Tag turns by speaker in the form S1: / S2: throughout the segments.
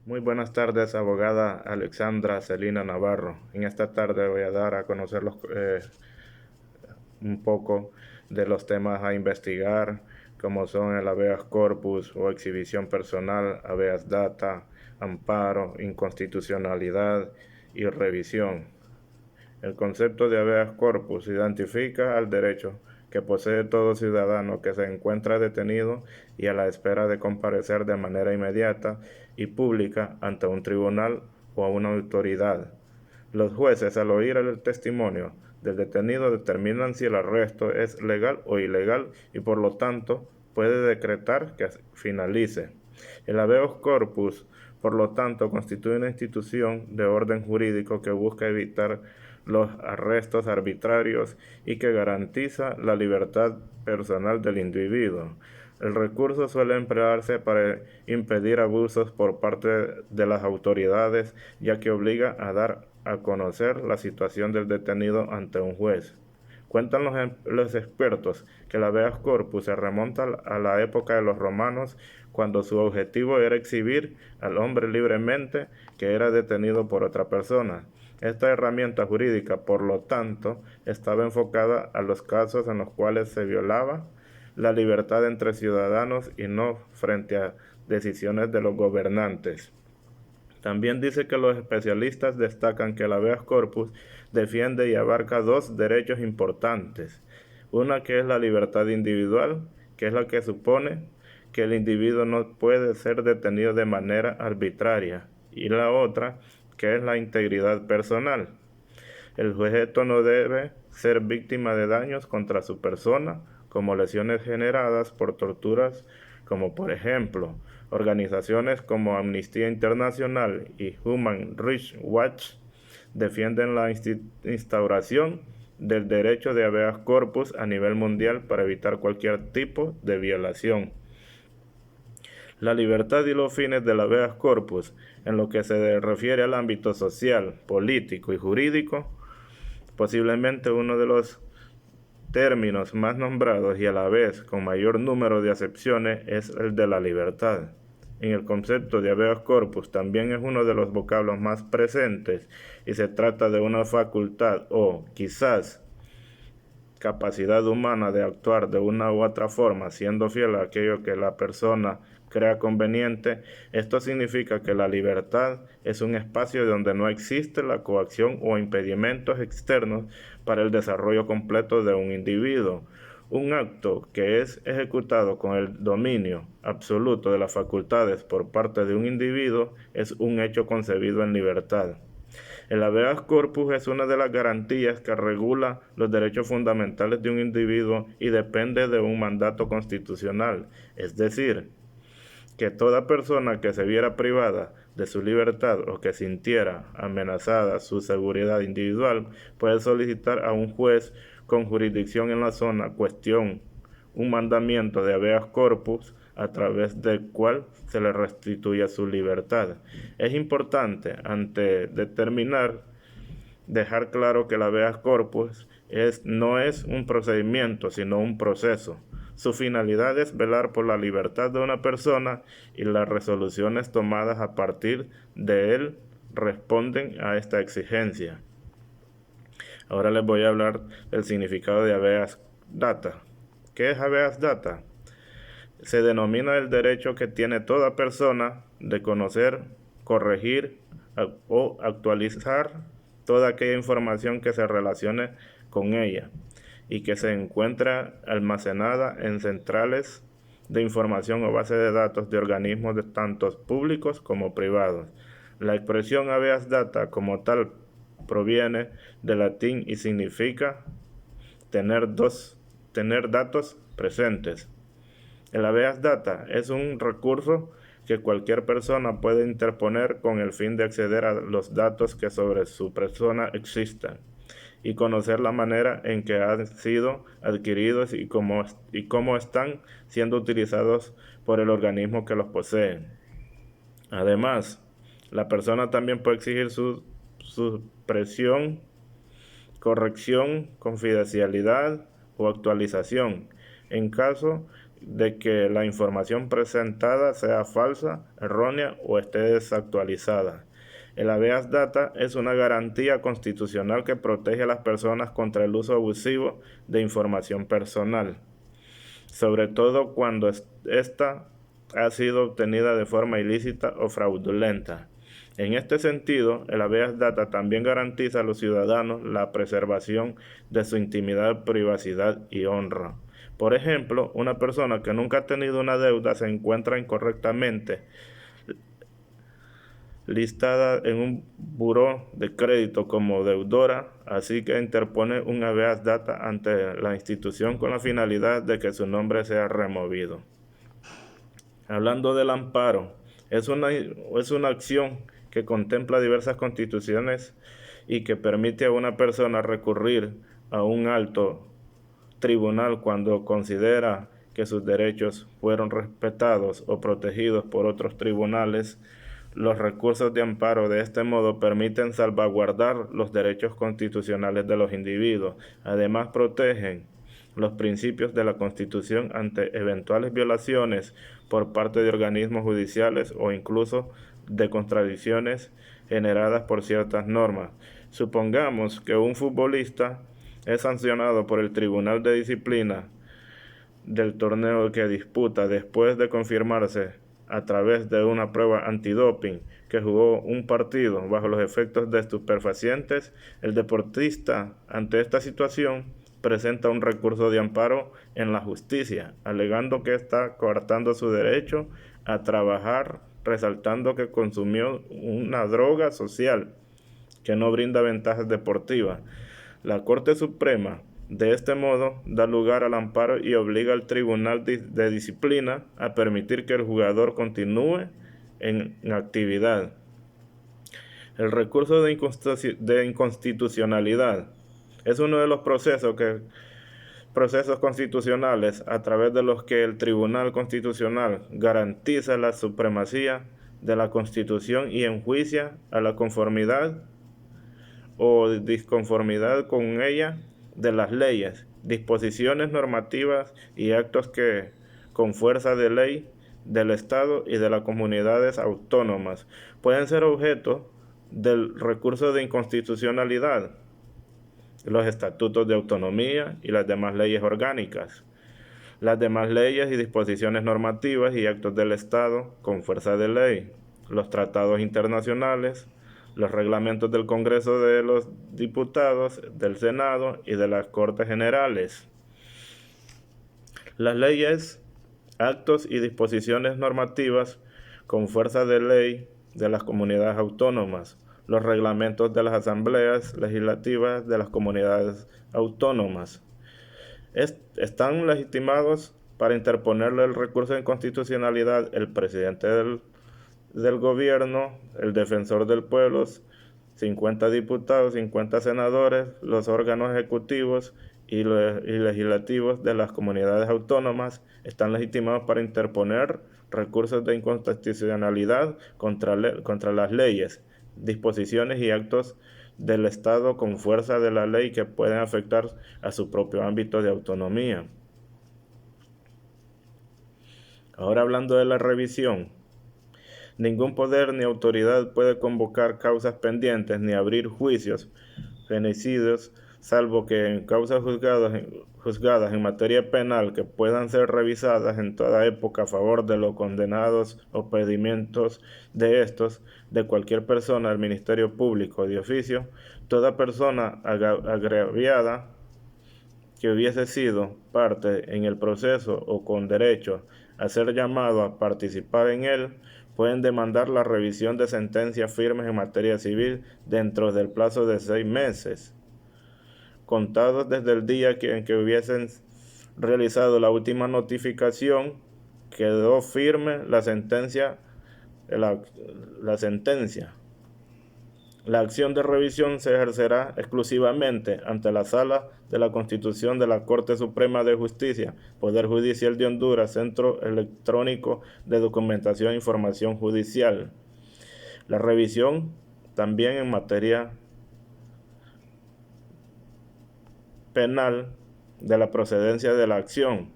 S1: Muy buenas tardes, abogada Alexandra Celina Navarro. En esta tarde voy a dar a conocer un poco de los temas a investigar, como son el habeas corpus o exhibición personal, habeas data, amparo, inconstitucionalidad y revisión. El concepto de habeas corpus identifica al derecho que posee todo ciudadano que se encuentra detenido y a la espera de comparecer de manera inmediata y pública ante un tribunal o a una autoridad. Los jueces, al oír el testimonio del detenido, determinan si el arresto es legal o ilegal y por lo tanto puede decretar que finalice. El habeas corpus, por lo tanto, constituye una institución de orden jurídico que busca evitar los arrestos arbitrarios y que garantiza la libertad personal del individuo. El recurso suele emplearse para impedir abusos por parte de las autoridades, ya que obliga a dar a conocer la situación del detenido ante un juez. Cuentan los expertos que el habeas corpus se remonta a la época de los romanos, cuando su objetivo era exhibir al hombre libremente que era detenido por otra persona. Esta herramienta jurídica, por lo tanto, estaba enfocada a los casos en los cuales se violaba la libertad entre ciudadanos y no frente a decisiones de los gobernantes. También dice que los especialistas destacan que el habeas corpus defiende y abarca dos derechos importantes. Una que es la libertad individual, que es la que supone que el individuo no puede ser detenido de manera arbitraria, y la otra que es la integridad personal. El sujeto no debe ser víctima de daños contra su persona, como lesiones generadas por torturas, como por ejemplo, organizaciones como Amnistía Internacional y Human Rights Watch defienden la instauración del derecho de habeas corpus a nivel mundial para evitar cualquier tipo de violación. La libertad y los fines del habeas corpus, en lo que se refiere al ámbito social, político y jurídico, posiblemente uno de los términos más nombrados y a la vez con mayor número de acepciones es el de la libertad. En el concepto de habeas corpus también es uno de los vocablos más presentes y se trata de una facultad o quizás capacidad humana de actuar de una u otra forma, siendo fiel a aquello que la persona crea conveniente. Esto significa que la libertad es un espacio donde no existe la coacción o impedimentos externos para el desarrollo completo de un individuo. Un acto que es ejecutado con el dominio absoluto de las facultades por parte de un individuo es un hecho concebido en libertad. El habeas corpus es una de las garantías que regula los derechos fundamentales de un individuo y depende de un mandato constitucional, es decir, que toda persona que se viera privada de su libertad o que sintiera amenazada su seguridad individual puede solicitar a un juez con jurisdicción en la zona un mandamiento de habeas corpus a través del cual se le restituya su libertad. Es importante, ante determinar, dejar claro que el habeas corpus no es un procedimiento, sino un proceso. Su finalidad es velar por la libertad de una persona y las resoluciones tomadas a partir de él responden a esta exigencia. Ahora les voy a hablar del significado de habeas data. ¿Qué es habeas data? Se denomina el derecho que tiene toda persona de conocer, corregir o actualizar toda aquella información que se relacione con ella y que se encuentra almacenada en centrales de información o base de datos de organismos de tantos públicos como privados. La expresión habeas data como tal proviene del latín y significa tener, tener datos presentes. El habeas data es un recurso que cualquier persona puede interponer con el fin de acceder a los datos que sobre su persona existan y conocer la manera en que han sido adquiridos y cómo están siendo utilizados por el organismo que los posee. Además, la persona también puede exigir su supresión, corrección, confidencialidad o actualización en caso de que la información presentada sea falsa, errónea o esté desactualizada. El habeas data es una garantía constitucional que protege a las personas contra el uso abusivo de información personal, sobre todo cuando ésta ha sido obtenida de forma ilícita o fraudulenta. En este sentido, el habeas data también garantiza a los ciudadanos la preservación de su intimidad, privacidad y honra. Por ejemplo, una persona que nunca ha tenido una deuda se encuentra incorrectamente listada en un buró de crédito como deudora, así que interpone un habeas data ante la institución con la finalidad de que su nombre sea removido. Hablando del amparo, es una acción que contempla diversas constituciones y que permite a una persona recurrir a un alto tribunal cuando considera que sus derechos fueron respetados o protegidos por otros tribunales. Los recursos de amparo de este modo permiten salvaguardar los derechos constitucionales de los individuos. Además, protegen los principios de la Constitución ante eventuales violaciones por parte de organismos judiciales o incluso de contradicciones generadas por ciertas normas. Supongamos que un futbolista es sancionado por el Tribunal de Disciplina del torneo que disputa después de confirmarse a través de una prueba antidoping que jugó un partido bajo los efectos de estupefacientes. El deportista, ante esta situación, presenta un recurso de amparo en la justicia, alegando que está coartando su derecho a trabajar, resaltando que consumió una droga social que no brinda ventajas deportivas. La Corte Suprema, de este modo, da lugar al amparo y obliga al Tribunal de Disciplina a permitir que el jugador continúe en actividad. El recurso de inconstitucionalidad es uno de los procesos constitucionales a través de los que el Tribunal Constitucional garantiza la supremacía de la Constitución y enjuicia a la conformidad o disconformidad con ella de las leyes, disposiciones normativas y actos que, con fuerza de ley del Estado y de las comunidades autónomas, pueden ser objeto del recurso de inconstitucionalidad, los estatutos de autonomía y las demás leyes orgánicas. Las demás leyes y disposiciones normativas y actos del Estado con fuerza de ley, los tratados internacionales, los reglamentos del Congreso de los Diputados, del Senado y de las Cortes Generales. Las leyes, actos y disposiciones normativas con fuerza de ley de las comunidades autónomas, los reglamentos de las asambleas legislativas de las comunidades autónomas. Están legitimados para interponerle el recurso de inconstitucionalidad el presidente del gobierno, el defensor del pueblo, 50 diputados, 50 senadores, los órganos ejecutivos y legislativos de las comunidades autónomas están legitimados para interponer recursos de inconstitucionalidad contra las leyes, disposiciones y actos del Estado con fuerza de la ley que pueden afectar a su propio ámbito de autonomía. Ahora, hablando de la revisión, ningún poder ni autoridad puede convocar causas pendientes ni abrir juicios fenecidos, salvo que en causas juzgadas en materia penal que puedan ser revisadas en toda época a favor de los condenados o pedimientos de estos, de cualquier persona del Ministerio Público de oficio, toda persona agraviada que hubiese sido parte en el proceso o con derecho a ser llamado a participar en él, pueden demandar la revisión de sentencias firmes en materia civil dentro del plazo de 6 meses, contados desde el día en que hubiesen realizado la última notificación. Quedó firme la sentencia. La acción de revisión se ejercerá exclusivamente ante la Sala de la Constitución de la Corte Suprema de Justicia, Poder Judicial de Honduras, Centro Electrónico de Documentación e Información Judicial. La revisión también en materia penal de la procedencia de la acción.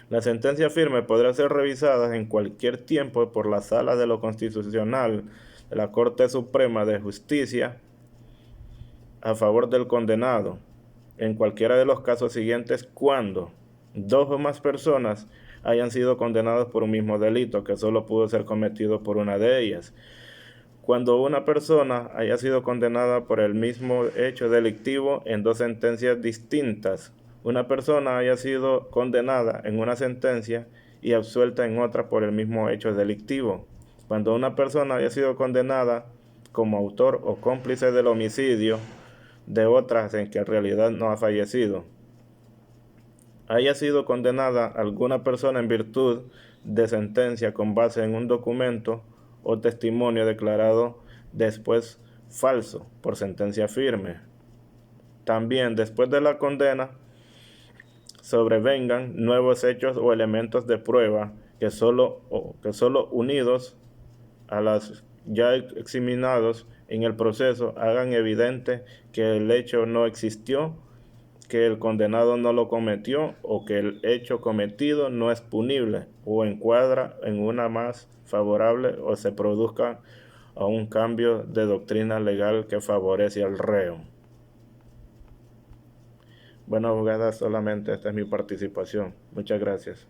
S1: La sentencia firme podrá ser revisada en cualquier tiempo por la Sala de lo Constitucional de la Corte Suprema de Justicia a favor del condenado, en cualquiera de los casos siguientes cuando dos o más personas hayan sido condenadas por un mismo delito que solo pudo ser cometido por una de ellas. Cuando una persona haya sido condenada por el mismo hecho delictivo en dos sentencias distintas, una persona haya sido condenada en una sentencia y absuelta en otra por el mismo hecho delictivo. Cuando una persona haya sido condenada como autor o cómplice del homicidio de otras en que en realidad no ha fallecido, haya sido condenada alguna persona en virtud de sentencia con base en un documento o testimonio declarado después falso por sentencia firme. También después de la condena sobrevengan nuevos hechos o elementos de prueba que solo unidos a las ya examinados en el proceso hagan evidente que el hecho no existió, que el condenado no lo cometió o que el hecho cometido no es punible o encuadra en una más favorable o se produzca a un cambio de doctrina legal que favorece al reo. Bueno, abogada, solamente esta es mi participación. Muchas gracias.